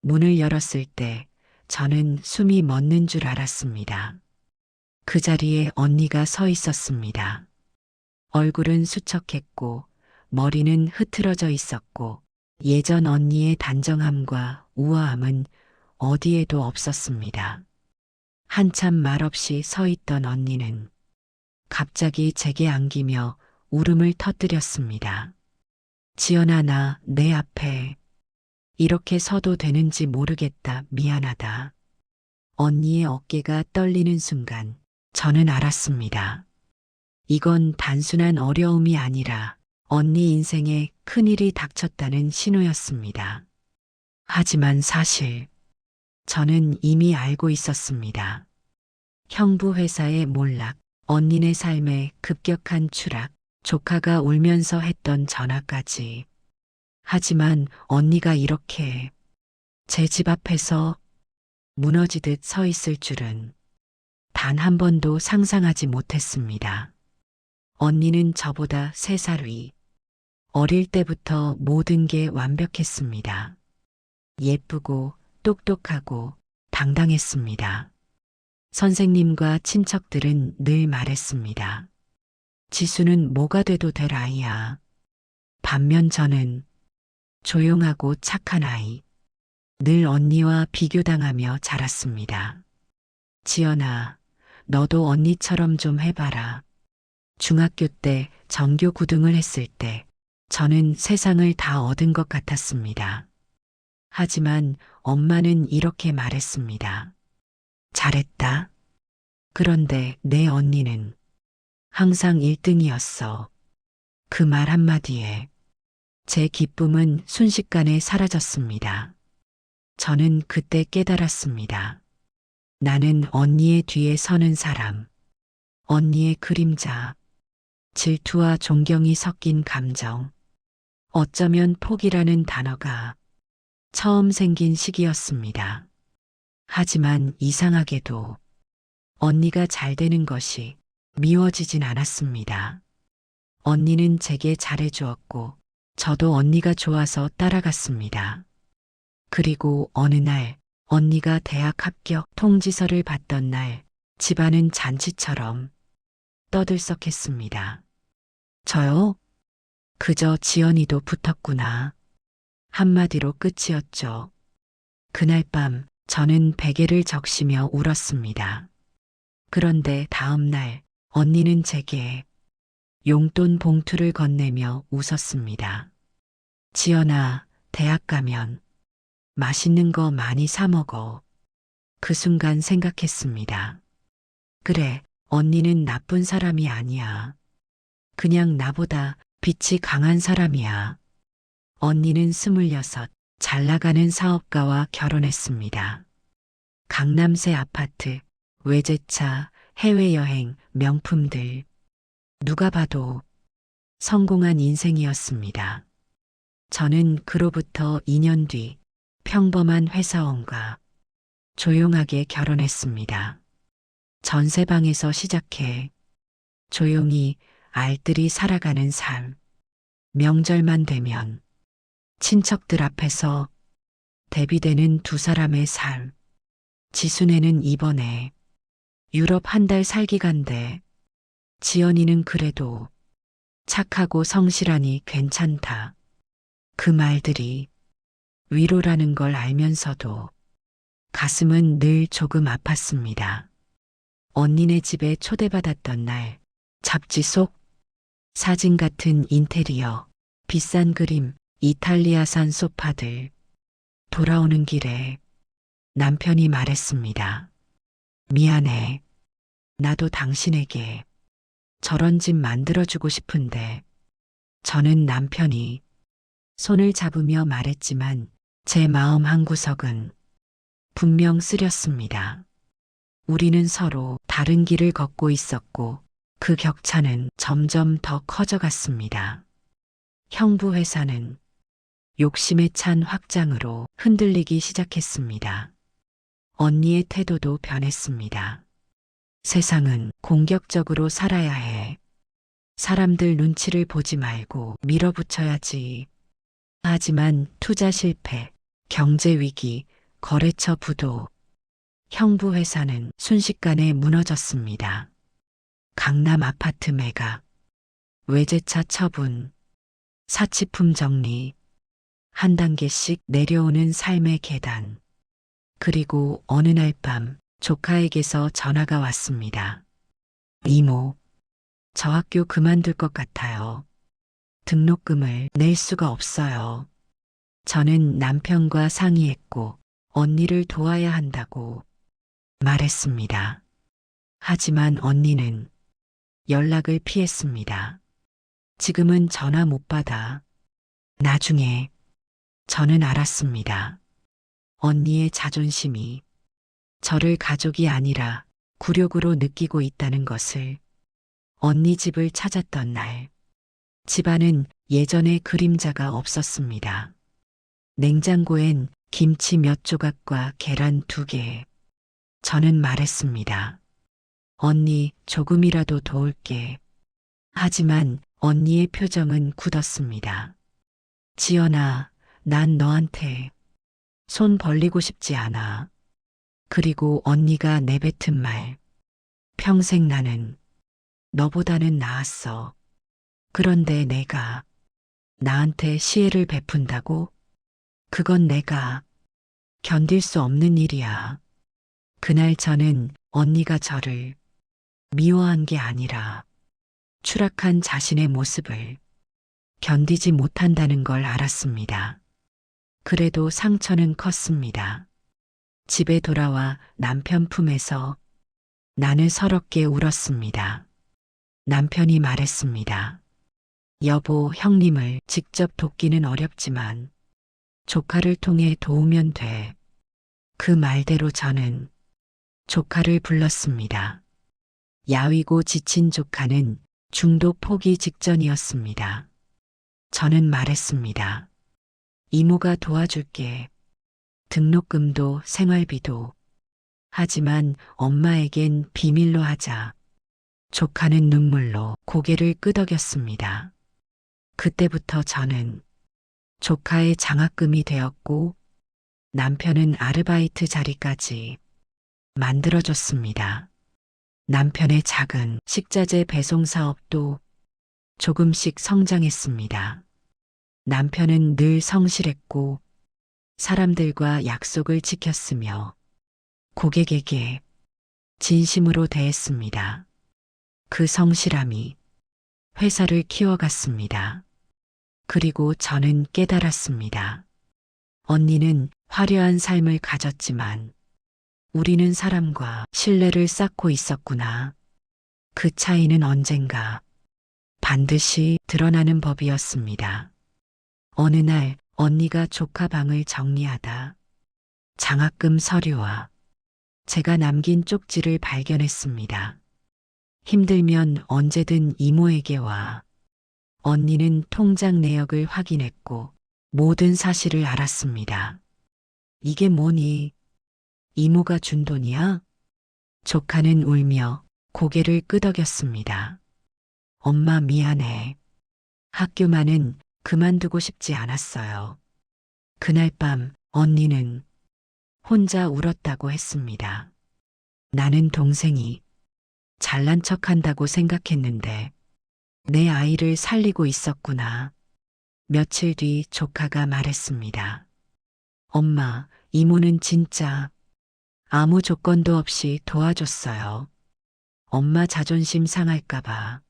문을 열었을 때 저는 숨이 멎는 줄 알았습니다. 그 자리에 언니가 서 있었습니다. 얼굴은 수척했고 머리는 흐트러져 있었고 예전 언니의 단정함과 우아함은 어디에도 없었습니다. 한참 말없이 서 있던 언니는 갑자기 제게 안기며 울음을 터뜨렸습니다. 지연아, 나 내 앞에 이렇게 서도 되는지 모르겠다. 미안하다. 언니의 어깨가 떨리는 순간 저는 알았습니다. 이건 단순한 어려움이 아니라 언니 인생에 큰일이 닥쳤다는 신호였습니다. 하지만 사실 저는 이미 알고 있었습니다. 형부 회사의 몰락, 언니네 삶의 급격한 추락, 조카가 울면서 했던 전화까지. 하지만 언니가 이렇게 제 집 앞에서 무너지듯 서 있을 줄은 단 한 번도 상상하지 못했습니다. 언니는 저보다 3살 위. 어릴 때부터 모든 게 완벽했습니다. 예쁘고 똑똑하고 당당했습니다. 선생님과 친척들은 늘 말했습니다. 지수는 뭐가 돼도 될 아이야. 반면 저는 조용하고 착한 아이. 늘 언니와 비교당하며 자랐습니다. 지연아, 너도 언니처럼 좀 해봐라. 중학교 때 전교 9등을 했을 때 저는 세상을 다 얻은 것 같았습니다. 하지만 엄마는 이렇게 말했습니다. 잘했다. 그런데 내 언니는 항상 1등이었어. 그 말 한마디에 제 기쁨은 순식간에 사라졌습니다. 저는 그때 깨달았습니다. 나는 언니의 뒤에 서는 사람, 언니의 그림자, 질투와 존경이 섞인 감정, 어쩌면 포기라는 단어가 처음 생긴 시기였습니다. 하지만 이상하게도 언니가 잘 되는 것이 미워지진 않았습니다. 언니는 제게 잘해주었고 저도 언니가 좋아서 따라갔습니다. 그리고 어느 날 언니가 대학 합격 통지서를 받던 날 집안은 잔치처럼 떠들썩했습니다. 저요? 그저 지연이도 붙었구나. 한마디로 끝이었죠. 그날 밤 저는 베개를 적시며 울었습니다. 그런데 다음 날 언니는 제게 용돈 봉투를 건네며 웃었습니다. 지연아, 대학 가면 맛있는 거 많이 사 먹어. 그 순간 생각했습니다. 그래, 언니는 나쁜 사람이 아니야. 그냥 나보다 빛이 강한 사람이야. 언니는 26, 잘 나가는 사업가와 결혼했습니다. 강남새 아파트, 외제차, 해외여행, 명품들. 누가 봐도 성공한 인생이었습니다. 저는 그로부터 2년 뒤 평범한 회사원과 조용하게 결혼했습니다. 전세방에서 시작해 조용히 알뜰히 살아가는 삶. 명절만 되면 친척들 앞에서 대비되는 두 사람의 삶. 지순애는 이번에 유럽 한 달 살기 간대. 지연이는 그래도 착하고 성실하니 괜찮다. 그 말들이 위로라는 걸 알면서도 가슴은 늘 조금 아팠습니다. 언니네 집에 초대받았던 날 잡지 속 사진 같은 인테리어, 비싼 그림, 이탈리아산 소파들. 돌아오는 길에 남편이 말했습니다. 미안해. 나도 당신에게 저런 집 만들어주고 싶은데. 저는 남편이 손을 잡으며 말했지만 제 마음 한구석은 분명 쓰렸습니다. 우리는 서로 다른 길을 걷고 있었고 그 격차는 점점 더 커져갔습니다. 형부 회사는 욕심에 찬 확장으로 흔들리기 시작했습니다. 언니의 태도도 변했습니다. 세상은 공격적으로 살아야 해. 사람들 눈치를 보지 말고 밀어붙여야지. 하지만 투자 실패, 경제 위기, 거래처 부도, 형부 회사는 순식간에 무너졌습니다. 강남 아파트 매각, 외제차 처분, 사치품 정리, 한 단계씩 내려오는 삶의 계단. 그리고 어느 날 밤 조카에게서 전화가 왔습니다. 이모, 저 학교 그만둘 것 같아요. 등록금을 낼 수가 없어요. 저는 남편과 상의했고 언니를 도와야 한다고 말했습니다. 하지만 언니는 연락을 피했습니다. 지금은 전화 못 받아. 나중에 저는 알았습니다. 언니의 자존심이 저를 가족이 아니라 굴욕으로 느끼고 있다는 것을. 언니 집을 찾았던 날, 집안은 예전의 그림자가 없었습니다. 냉장고엔 김치 몇 조각과 계란 2개. 저는 말했습니다. 언니 조금이라도 도울게. 하지만 언니의 표정은 굳었습니다. 지연아, 난 너한테 손 벌리고 싶지 않아. 그리고 언니가 내뱉은 말. 평생 나는 너보다는 나았어. 그런데 내가 나한테 시혜를 베푼다고? 그건 내가 견딜 수 없는 일이야. 그날 저는 언니가 저를 미워한 게 아니라 추락한 자신의 모습을 견디지 못한다는 걸 알았습니다. 그래도 상처는 컸습니다. 집에 돌아와 남편 품에서 나는 서럽게 울었습니다. 남편이 말했습니다. 여보, 형님을 직접 돕기는 어렵지만 조카를 통해 도우면 돼. 그 말대로 저는 조카를 불렀습니다. 야위고 지친 조카는 중도 포기 직전이었습니다. 저는 말했습니다. 이모가 도와줄게. 등록금도 생활비도. 하지만 엄마에겐 비밀로 하자. 조카는 눈물로 고개를 끄덕였습니다. 그때부터 저는 조카의 장학금이 되었고 남편은 아르바이트 자리까지 만들어줬습니다. 남편의 작은 식자재 배송 사업도 조금씩 성장했습니다. 남편은 늘 성실했고 사람들과 약속을 지켰으며 고객에게 진심으로 대했습니다. 그 성실함이 회사를 키워갔습니다. 그리고 저는 깨달았습니다. 언니는 화려한 삶을 가졌지만 우리는 사람과 신뢰를 쌓고 있었구나. 그 차이는 언젠가 반드시 드러나는 법이었습니다. 어느 날 언니가 조카 방을 정리하다 장학금 서류와 제가 남긴 쪽지를 발견했습니다. 힘들면 언제든 이모에게 와. 언니는 통장 내역을 확인했고 모든 사실을 알았습니다. 이게 뭐니? 이모가 준 돈이야? 조카는 울며 고개를 끄덕였습니다. 엄마 미안해. 학교만은 그만두고 싶지 않았어요. 그날 밤 언니는 혼자 울었다고 했습니다. 나는 동생이 잘난 척한다고 생각했는데 내 아이를 살리고 있었구나. 며칠 뒤 조카가 말했습니다. 엄마, 이모는 진짜 아무 조건도 없이 도와줬어요. 엄마 자존심 상할까봐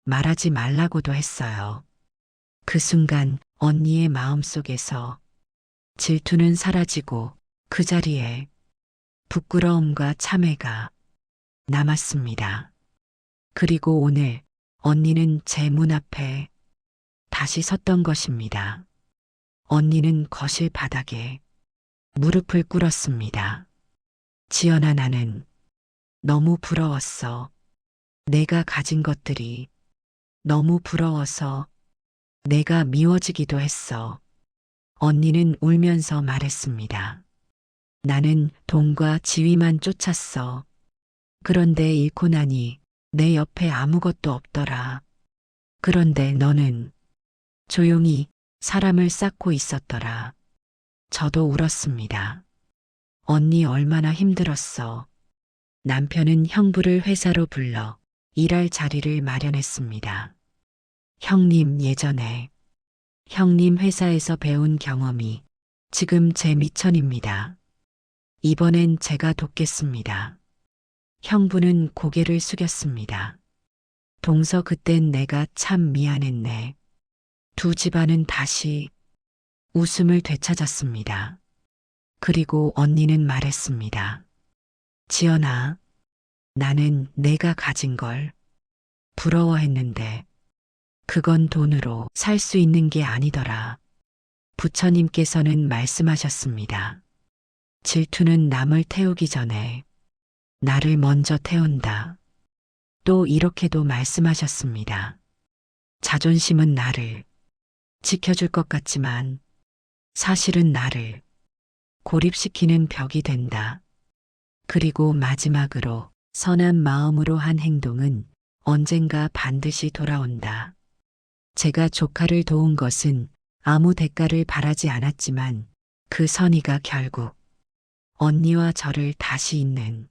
말하지 말라고도 했어요. 그 순간 언니의 마음속에서 질투는 사라지고 그 자리에 부끄러움과 참회가 남았습니다. 그리고 오늘 언니는 제 문 앞에 다시 섰던 것입니다. 언니는 거실 바닥에 무릎을 꿇었습니다. 지연아, 나는 너무 부러웠어. 내가 가진 것들이 너무 부러워서 내가 미워지기도 했어. 언니는 울면서 말했습니다. 나는 돈과 지위만 쫓았어. 그런데 잃고 나니 내 옆에 아무것도 없더라. 그런데 너는 조용히 사람을 쌓고 있었더라. 저도 울었습니다. 언니 얼마나 힘들었어. 남편은 형부를 회사로 불러 일할 자리를 마련했습니다. 형님 예전에 형님 회사에서 배운 경험이 지금 제 미천입니다. 이번엔 제가 돕겠습니다. 형부는 고개를 숙였습니다. 동서 그땐 내가 참 미안했네. 두 집안은 다시 웃음을 되찾았습니다. 그리고 언니는 말했습니다. 지연아, 나는 내가 가진 걸 부러워했는데 그건 돈으로 살 수 있는 게 아니더라. 부처님께서는 말씀하셨습니다. 질투는 남을 태우기 전에 나를 먼저 태운다. 또 이렇게도 말씀하셨습니다. 자존심은 나를 지켜줄 것 같지만 사실은 나를 고립시키는 벽이 된다. 그리고 마지막으로 선한 마음으로 한 행동은 언젠가 반드시 돌아온다. 제가 조카를 도운 것은 아무 대가를 바라지 않았지만 그 선의가 결국 언니와 저를 다시 잇는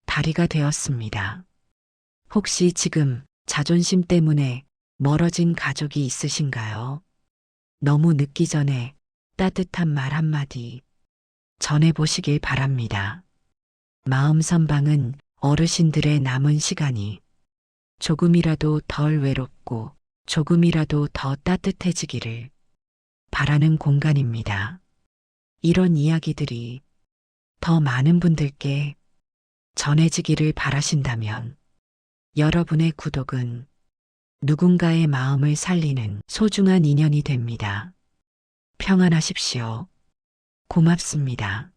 다리가 되었습니다. 혹시 지금 자존심 때문에 멀어진 가족이 있으신가요? 너무 늦기 전에 따뜻한 말 한마디 전해보시길 바랍니다. 마음 선방은 어르신들의 남은 시간이 조금이라도 덜 외롭고 조금이라도 더 따뜻해지기를 바라는 공간입니다. 이런 이야기들이 더 많은 분들께 전해지기를 바라신다면 여러분의 구독은 누군가의 마음을 살리는 소중한 인연이 됩니다. 평안하십시오. 고맙습니다.